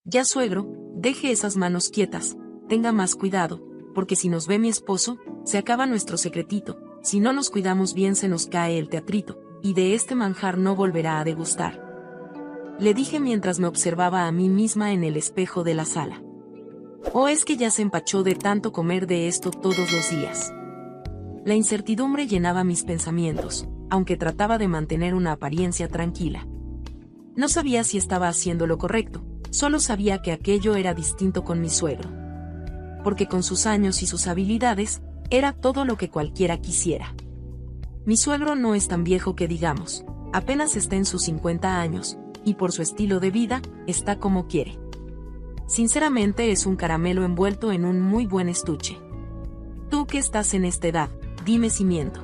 Ya suegro, deje esas manos quietas, tenga más cuidado, porque si nos ve mi esposo, se acaba nuestro secretito, si no nos cuidamos bien se nos cae el teatrito, y de este manjar no volverá a degustar. Le dije mientras me observaba a mí misma en el espejo de la sala. ¿O es que ya se empachó de tanto comer de esto todos los días? La incertidumbre llenaba mis pensamientos, aunque trataba de mantener una apariencia tranquila. No sabía si estaba haciendo lo correcto, solo sabía que aquello era distinto con mi suegro. Porque con sus años y sus habilidades, era todo lo que cualquiera quisiera. Mi suegro no es tan viejo que digamos, apenas está en sus 50 años, y por su estilo de vida, está como quiere. Sinceramente es un caramelo envuelto en un muy buen estuche. Tú que estás en esta edad, dime si miento.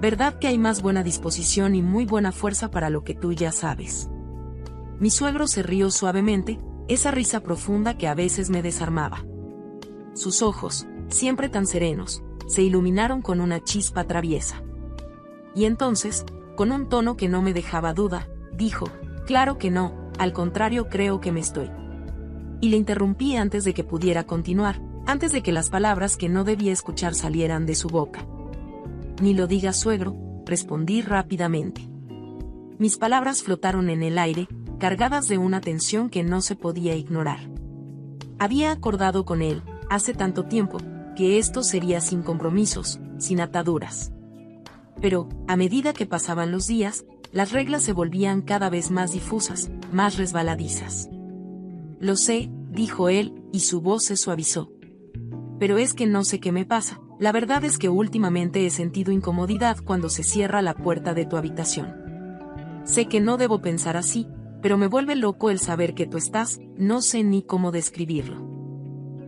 ¿Verdad que hay más buena disposición y muy buena fuerza para lo que tú ya sabes? Mi suegro se rió suavemente, esa risa profunda que a veces me desarmaba. Sus ojos, siempre tan serenos, se iluminaron con una chispa traviesa. Y entonces, con un tono que no me dejaba duda, dijo, claro que no, al contrario creo que me estoy. Y le interrumpí antes de que pudiera continuar, antes de que las palabras que no debía escuchar salieran de su boca. Ni lo digas, suegro, respondí rápidamente. Mis palabras flotaron en el aire, cargadas de una tensión que no se podía ignorar. Había acordado con él, hace tanto tiempo, que esto sería sin compromisos, sin ataduras. Pero, a medida que pasaban los días, las reglas se volvían cada vez más difusas, más resbaladizas. Lo sé, dijo él, y su voz se suavizó. Pero es que no sé qué me pasa, la verdad es que últimamente he sentido incomodidad cuando se cierra la puerta de tu habitación. Sé que no debo pensar así, pero me vuelve loco el saber que tú estás, no sé ni cómo describirlo.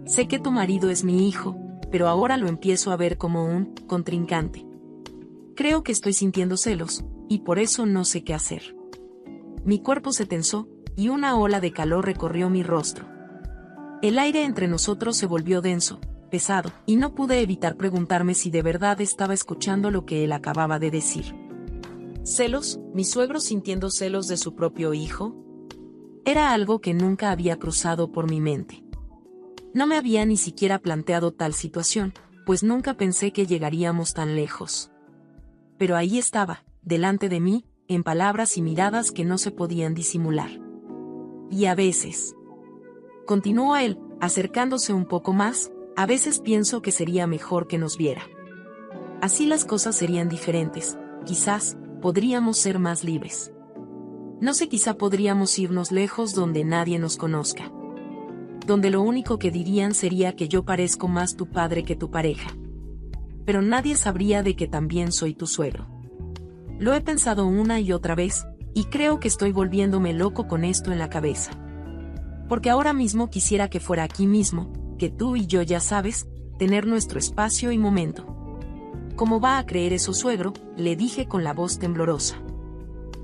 Sé que tu marido es mi hijo, pero ahora lo empiezo a ver como un contrincante. Creo que estoy sintiendo celos, y por eso no sé qué hacer. Mi cuerpo se tensó, y una ola de calor recorrió mi rostro. El aire entre nosotros se volvió denso, pesado, y no pude evitar preguntarme si de verdad estaba escuchando lo que él acababa de decir. ¿Celos? ¿Mi suegro sintiendo celos de su propio hijo? Era algo que nunca había cruzado por mi mente. No me había ni siquiera planteado tal situación, pues nunca pensé que llegaríamos tan lejos. Pero ahí estaba, delante de mí, en palabras y miradas que no se podían disimular. Y a veces, continuó él, acercándose un poco más, a veces pienso que sería mejor que nos viera. Así las cosas serían diferentes, quizás, podríamos ser más libres. No sé, quizá podríamos irnos lejos donde nadie nos conozca. Donde lo único que dirían sería que yo parezco más tu padre que tu pareja. Pero nadie sabría de que también soy tu suegro. Lo he pensado una y otra vez, y creo que estoy volviéndome loco con esto en la cabeza. Porque ahora mismo quisiera que fuera aquí mismo, que tú y yo, ya sabes, tener nuestro espacio y momento. ¿Cómo va a creer eso, suegro?, le dije con la voz temblorosa.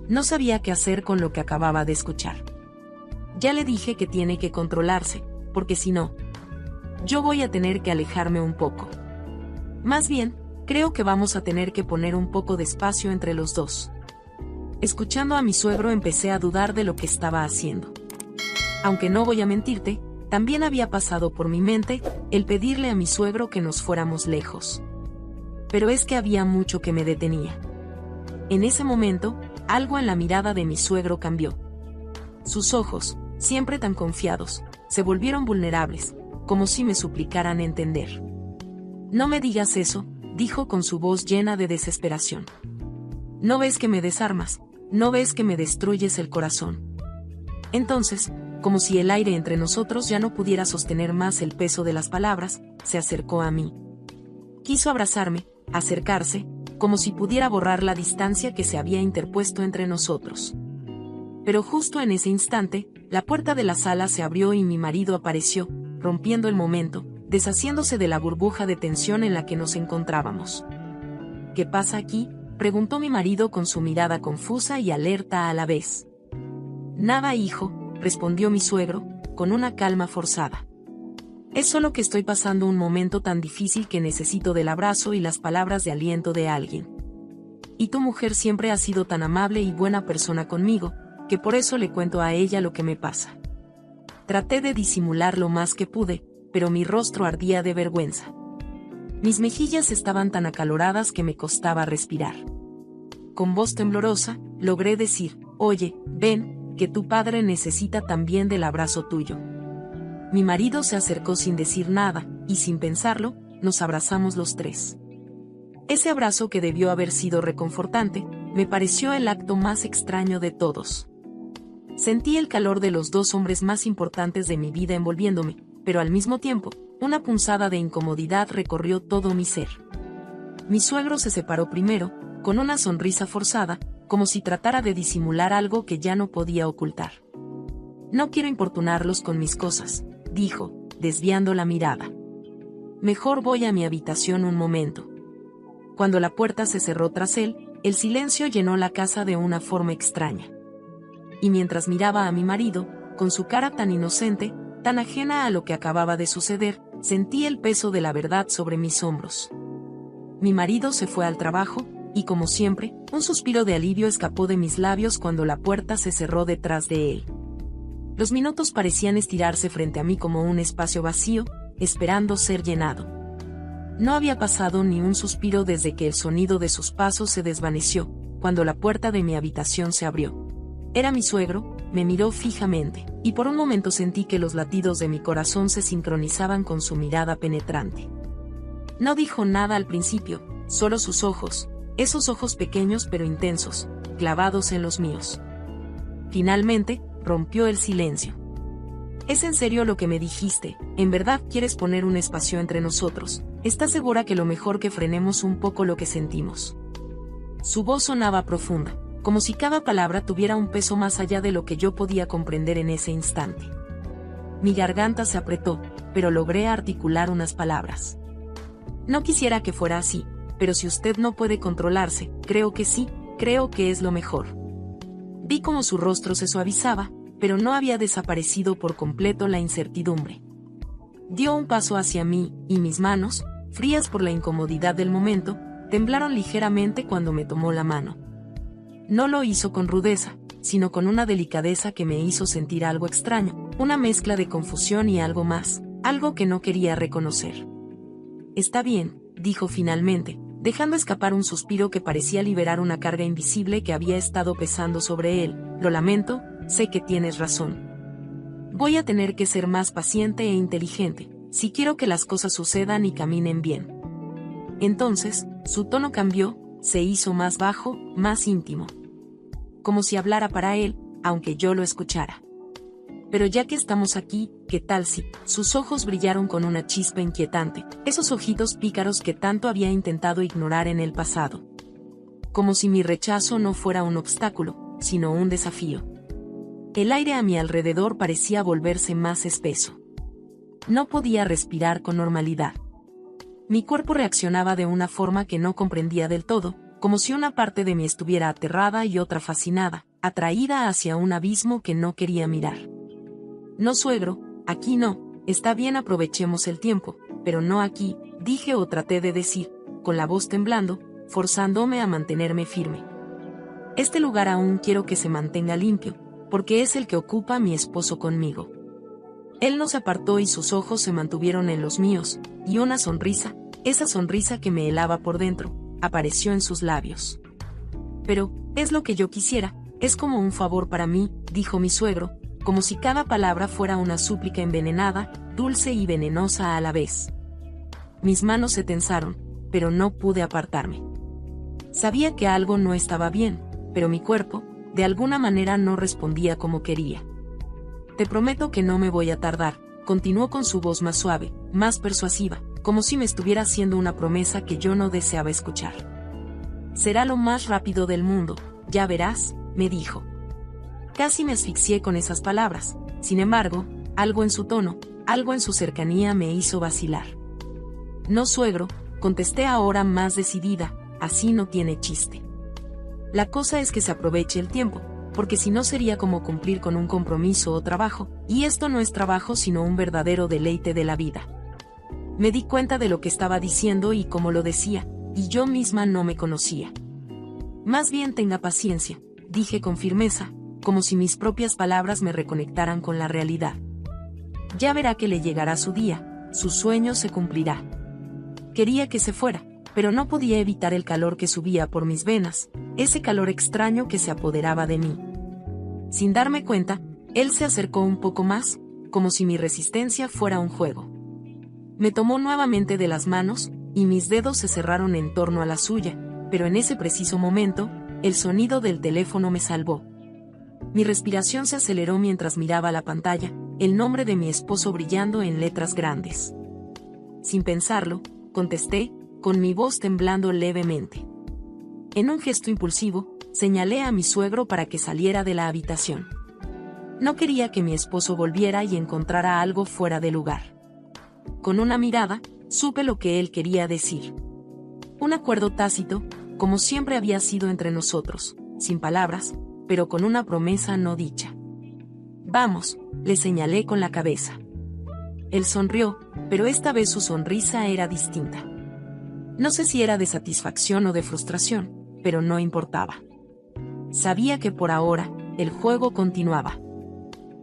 No sabía qué hacer con lo que acababa de escuchar. Ya le dije que tiene que controlarse, porque si no, yo voy a tener que alejarme un poco. Más bien, creo que vamos a tener que poner un poco de espacio entre los dos. Escuchando a mi suegro empecé a dudar de lo que estaba haciendo. Aunque no voy a mentirte, también había pasado por mi mente el pedirle a mi suegro que nos fuéramos lejos. Pero es que había mucho que me detenía. En ese momento, algo en la mirada de mi suegro cambió. Sus ojos, siempre tan confiados, se volvieron vulnerables, como si me suplicaran entender. No me digas eso, dijo con su voz llena de desesperación. ¿No ves que me desarmas? ¿No ves que me destruyes el corazón? Entonces, como si el aire entre nosotros ya no pudiera sostener más el peso de las palabras, se acercó a mí. Quiso abrazarme, acercarse, como si pudiera borrar la distancia que se había interpuesto entre nosotros. Pero justo en ese instante, la puerta de la sala se abrió y mi marido apareció, rompiendo el momento, deshaciéndose de la burbuja de tensión en la que nos encontrábamos. ¿Qué pasa aquí?, preguntó mi marido con su mirada confusa y alerta a la vez. Nada, hijo, respondió mi suegro, con una calma forzada. Es solo que estoy pasando un momento tan difícil que necesito del abrazo y las palabras de aliento de alguien. Y tu mujer siempre ha sido tan amable y buena persona conmigo, que por eso le cuento a ella lo que me pasa. Traté de disimular lo más que pude, pero mi rostro ardía de vergüenza. Mis mejillas estaban tan acaloradas que me costaba respirar. Con voz temblorosa, logré decir: «Oye, ven, que tu padre necesita también del abrazo tuyo». Mi marido se acercó sin decir nada, y sin pensarlo, nos abrazamos los tres. Ese abrazo, que debió haber sido reconfortante, me pareció el acto más extraño de todos. Sentí el calor de los dos hombres más importantes de mi vida envolviéndome, pero al mismo tiempo, una punzada de incomodidad recorrió todo mi ser. Mi suegro se separó primero, con una sonrisa forzada, como si tratara de disimular algo que ya no podía ocultar. «No quiero importunarlos con mis cosas», dijo, desviando la mirada. «Mejor voy a mi habitación un momento». Cuando la puerta se cerró tras él, el silencio llenó la casa de una forma extraña. Y mientras miraba a mi marido, con su cara tan inocente, tan ajena a lo que acababa de suceder, sentí el peso de la verdad sobre mis hombros. Mi marido se fue al trabajo, y como siempre, un suspiro de alivio escapó de mis labios cuando la puerta se cerró detrás de él. Los minutos parecían estirarse frente a mí como un espacio vacío, esperando ser llenado. No había pasado ni un suspiro desde que el sonido de sus pasos se desvaneció, cuando la puerta de mi habitación se abrió. Era mi suegro, me miró fijamente, y por un momento sentí que los latidos de mi corazón se sincronizaban con su mirada penetrante. No dijo nada al principio, solo sus ojos, esos ojos pequeños pero intensos, clavados en los míos. Finalmente, rompió el silencio. «¿Es en serio lo que me dijiste? ¿En verdad quieres poner un espacio entre nosotros? ¿Estás segura que lo mejor que frenemos un poco lo que sentimos?» Su voz sonaba profunda, como si cada palabra tuviera un peso más allá de lo que yo podía comprender en ese instante. Mi garganta se apretó, pero logré articular unas palabras. «No quisiera que fuera así, pero si usted no puede controlarse, creo que sí, creo que es lo mejor». Vi cómo su rostro se suavizaba, pero no había desaparecido por completo la incertidumbre. Dio un paso hacia mí, y mis manos, frías por la incomodidad del momento, temblaron ligeramente cuando me tomó la mano. No lo hizo con rudeza, sino con una delicadeza que me hizo sentir algo extraño, una mezcla de confusión y algo más, algo que no quería reconocer. «Está bien», dijo finalmente, dejando escapar un suspiro que parecía liberar una carga invisible que había estado pesando sobre él. «Lo lamento, sé que tienes razón. Voy a tener que ser más paciente e inteligente, si quiero que las cosas sucedan y caminen bien». Entonces, su tono cambió, se hizo más bajo, más íntimo. Como si hablara para él, aunque yo lo escuchara. «Pero ya que estamos aquí, ¿qué tal si...?» Sus ojos brillaron con una chispa inquietante, esos ojitos pícaros que tanto había intentado ignorar en el pasado. Como si mi rechazo no fuera un obstáculo, sino un desafío. El aire a mi alrededor parecía volverse más espeso. No podía respirar con normalidad. Mi cuerpo reaccionaba de una forma que no comprendía del todo, como si una parte de mí estuviera aterrada y otra fascinada, atraída hacia un abismo que no quería mirar. «No, suegro, aquí no, está bien, aprovechemos el tiempo, pero no aquí», dije o traté de decir, con la voz temblando, forzándome a mantenerme firme. «Este lugar aún quiero que se mantenga limpio, porque es el que ocupa mi esposo conmigo». Él no se apartó y sus ojos se mantuvieron en los míos, y una sonrisa, esa sonrisa que me helaba por dentro, apareció en sus labios. «Pero, es lo que yo quisiera, es como un favor para mí», dijo mi suegro, como si cada palabra fuera una súplica envenenada, dulce y venenosa a la vez. Mis manos se tensaron, pero no pude apartarme. Sabía que algo no estaba bien, pero mi cuerpo, de alguna manera, no respondía como quería. «Te prometo que no me voy a tardar», continuó con su voz más suave, más persuasiva, como si me estuviera haciendo una promesa que yo no deseaba escuchar. «Será lo más rápido del mundo, ya verás», me dijo. Casi me asfixié con esas palabras, sin embargo, algo en su tono, algo en su cercanía me hizo vacilar. «No, suegro», contesté ahora más decidida, «así no tiene chiste. La cosa es que se aproveche el tiempo, porque si no sería como cumplir con un compromiso o trabajo, y esto no es trabajo sino un verdadero deleite de la vida». Me di cuenta de lo que estaba diciendo y cómo lo decía, y yo misma no me conocía. «Más bien tenga paciencia», dije con firmeza, como si mis propias palabras me reconectaran con la realidad. Ya verá que le llegará su día, su sueño se cumplirá. Quería que se fuera, pero no podía evitar el calor que subía por mis venas, ese calor extraño que se apoderaba de mí. Sin darme cuenta, él se acercó un poco más, como si mi resistencia fuera un juego. Me tomó nuevamente de las manos, y mis dedos se cerraron en torno a la suya, pero en ese preciso momento, el sonido del teléfono me salvó. Mi respiración se aceleró mientras miraba la pantalla, el nombre de mi esposo brillando en letras grandes. Sin pensarlo, contesté, con mi voz temblando levemente. En un gesto impulsivo, señalé a mi suegro para que saliera de la habitación. No quería que mi esposo volviera y encontrara algo fuera de lugar. Con una mirada, supe lo que él quería decir. Un acuerdo tácito, como siempre había sido entre nosotros, sin palabras, pero con una promesa no dicha. Vamos, le señalé con la cabeza. Él sonrió, pero esta vez su sonrisa era distinta. No sé si era de satisfacción o de frustración, pero no importaba. Sabía que por ahora, el juego continuaba.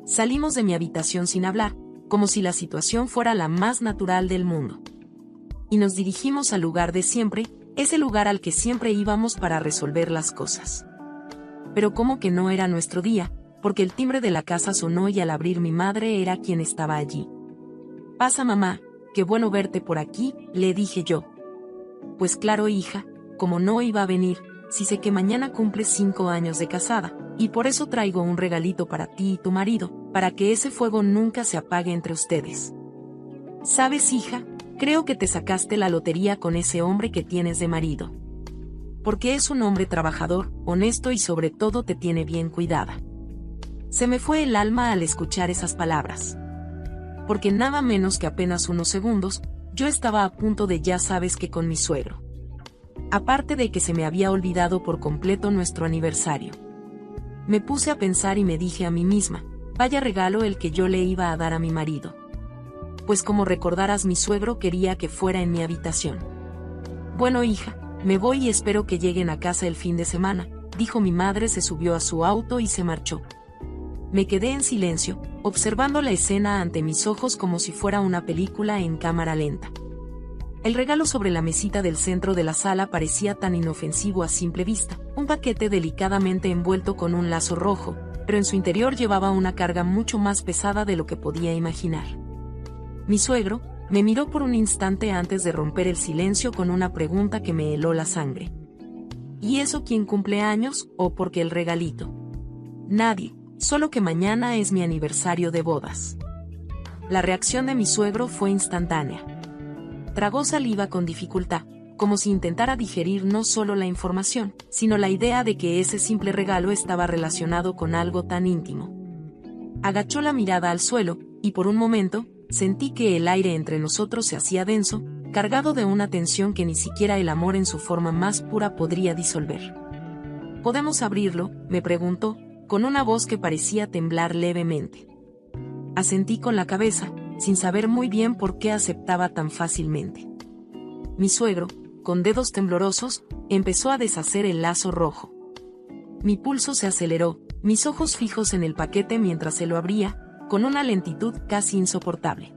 Salimos de mi habitación sin hablar, como si la situación fuera la más natural del mundo. Y nos dirigimos al lugar de siempre, ese lugar al que siempre íbamos para resolver las cosas. Pero como que no era nuestro día, porque el timbre de la casa sonó y al abrir mi madre era quien estaba allí. «Pasa, mamá, qué bueno verte por aquí», le dije yo. «Pues claro, hija, como no iba a venir, si sé que mañana cumples 5 años de casada, y por eso traigo un regalito para ti y tu marido, para que ese fuego nunca se apague entre ustedes. ¿Sabes, hija? Creo que te sacaste la lotería con ese hombre que tienes de marido. Porque es un hombre trabajador, honesto y sobre todo te tiene bien cuidada». Se me fue el alma al escuchar esas palabras. Porque nada menos que apenas unos segundos, yo estaba a punto de ya sabes que con mi suegro. Aparte de que se me había olvidado por completo nuestro aniversario. Me puse a pensar y me dije a mí misma, vaya regalo el que yo le iba a dar a mi marido. Pues como recordarás, mi suegro quería que fuera en mi habitación. Bueno, hija, me voy y espero que lleguen a casa el fin de semana, dijo mi madre, se subió a su auto y se marchó. Me quedé en silencio, observando la escena ante mis ojos como si fuera una película en cámara lenta. El regalo sobre la mesita del centro de la sala parecía tan inofensivo a simple vista, un paquete delicadamente envuelto con un lazo rojo, pero en su interior llevaba una carga mucho más pesada de lo que podía imaginar. Mi suegro me miró por un instante antes de romper el silencio con una pregunta que me heló la sangre. ¿Y eso quién cumple años, o por qué el regalito? Nadie, solo que mañana es mi aniversario de bodas. La reacción de mi suegro fue instantánea. Tragó saliva con dificultad, como si intentara digerir no solo la información, sino la idea de que ese simple regalo estaba relacionado con algo tan íntimo. Agachó la mirada al suelo, y por un momento, sentí que el aire entre nosotros se hacía denso, cargado de una tensión que ni siquiera el amor en su forma más pura podría disolver. ¿Podemos abrirlo?, me preguntó, con una voz que parecía temblar levemente. Asentí con la cabeza, sin saber muy bien por qué aceptaba tan fácilmente. Mi suegro, con dedos temblorosos, empezó a deshacer el lazo rojo. Mi pulso se aceleró, mis ojos fijos en el paquete mientras se lo abría, con una lentitud casi insoportable.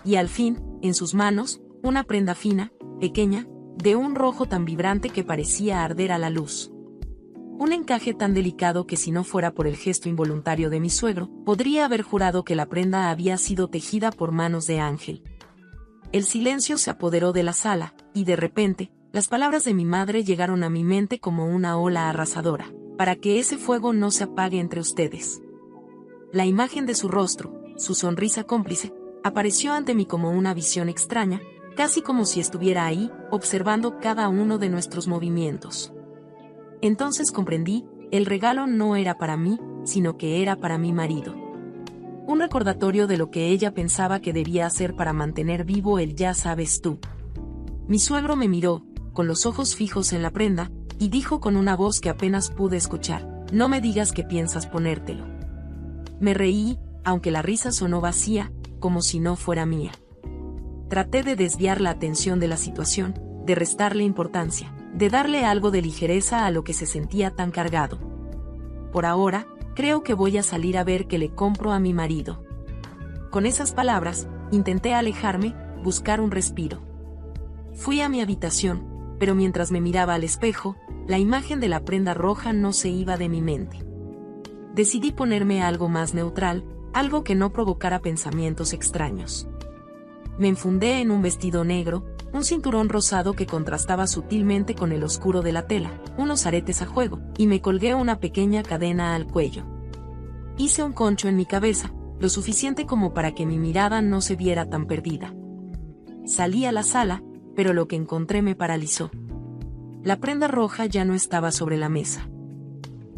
Y al fin, en sus manos, una prenda fina, pequeña, de un rojo tan vibrante que parecía arder a la luz. Un encaje tan delicado que si no fuera por el gesto involuntario de mi suegro, podría haber jurado que la prenda había sido tejida por manos de ángel. El silencio se apoderó de la sala, y de repente, las palabras de mi madre llegaron a mi mente como una ola arrasadora, para que ese fuego no se apague entre ustedes. La imagen de su rostro, su sonrisa cómplice, apareció ante mí como una visión extraña, casi como si estuviera ahí, observando cada uno de nuestros movimientos. Entonces comprendí, el regalo no era para mí, sino que era para mi marido. Un recordatorio de lo que ella pensaba que debía hacer para mantener vivo el ya sabes tú. Mi suegro me miró, con los ojos fijos en la prenda, y dijo con una voz que apenas pude escuchar, no me digas que piensas ponértelo. Me reí, aunque la risa sonó vacía, como si no fuera mía. Traté de desviar la atención de la situación, de restarle importancia, de darle algo de ligereza a lo que se sentía tan cargado. Por ahora, creo que voy a salir a ver qué le compro a mi marido. Con esas palabras, intenté alejarme, buscar un respiro. Fui a mi habitación, pero mientras me miraba al espejo, la imagen de la prenda roja no se iba de mi mente. Decidí ponerme algo más neutral, algo que no provocara pensamientos extraños. Me enfundé en un vestido negro, un cinturón rosado que contrastaba sutilmente con el oscuro de la tela, unos aretes a juego, y me colgué una pequeña cadena al cuello. Hice un concho en mi cabeza, lo suficiente como para que mi mirada no se viera tan perdida. Salí a la sala, pero lo que encontré me paralizó. La prenda roja ya no estaba sobre la mesa.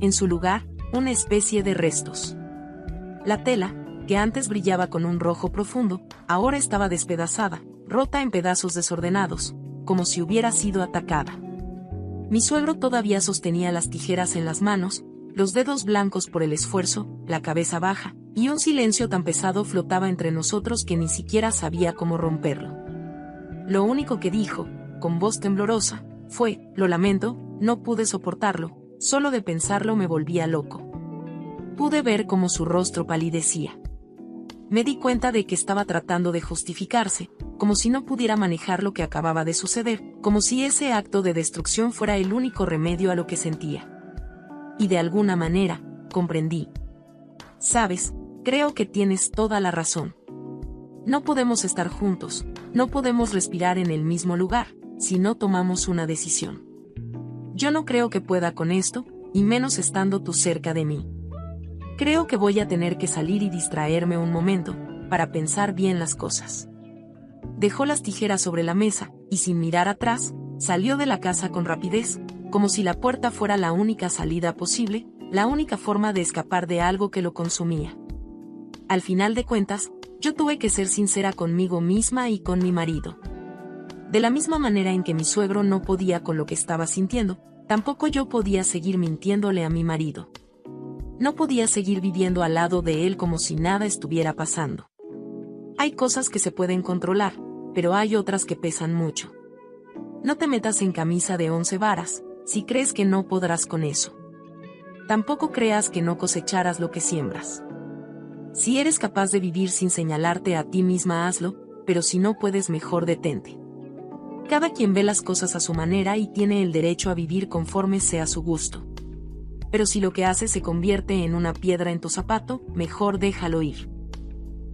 En su lugar, una especie de restos. La tela, que antes brillaba con un rojo profundo, ahora estaba despedazada, rota en pedazos desordenados, como si hubiera sido atacada. Mi suegro todavía sostenía las tijeras en las manos, los dedos blancos por el esfuerzo, la cabeza baja, y un silencio tan pesado flotaba entre nosotros que ni siquiera sabía cómo romperlo. Lo único que dijo, con voz temblorosa, fue: «Lo lamento, no pude soportarlo, solo de pensarlo me volvía loco». Pude ver cómo su rostro palidecía. Me di cuenta de que estaba tratando de justificarse, como si no pudiera manejar lo que acababa de suceder, como si ese acto de destrucción fuera el único remedio a lo que sentía. Y de alguna manera, comprendí. Sabes, creo que tienes toda la razón. No podemos estar juntos, no podemos respirar en el mismo lugar, si no tomamos una decisión. Yo no creo que pueda con esto, y menos estando tú cerca de mí. Creo que voy a tener que salir y distraerme un momento, para pensar bien las cosas. Dejó las tijeras sobre la mesa, y sin mirar atrás, salió de la casa con rapidez, como si la puerta fuera la única salida posible, la única forma de escapar de algo que lo consumía. Al final de cuentas, yo tuve que ser sincera conmigo misma y con mi marido. De la misma manera en que mi suegro no podía con lo que estaba sintiendo, tampoco yo podía seguir mintiéndole a mi marido. No podía seguir viviendo al lado de él como si nada estuviera pasando. Hay cosas que se pueden controlar, pero hay otras que pesan mucho. No te metas en camisa de 11 varas, si crees que no podrás con eso. Tampoco creas que no cosecharás lo que siembras. Si eres capaz de vivir sin señalarte a ti misma, hazlo, pero si no puedes, mejor detente. Cada quien ve las cosas a su manera y tiene el derecho a vivir conforme sea su gusto. Pero si lo que haces se convierte en una piedra en tu zapato, mejor déjalo ir.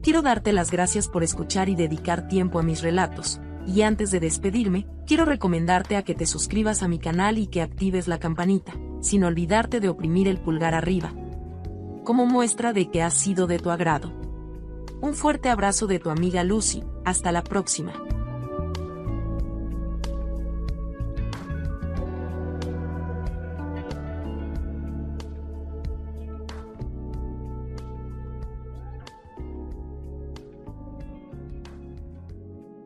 Quiero darte las gracias por escuchar y dedicar tiempo a mis relatos, y antes de despedirme, quiero recomendarte a que te suscribas a mi canal y que actives la campanita, sin olvidarte de oprimir el pulgar arriba, como muestra de que ha sido de tu agrado. Un fuerte abrazo de tu amiga Lucy, hasta la próxima.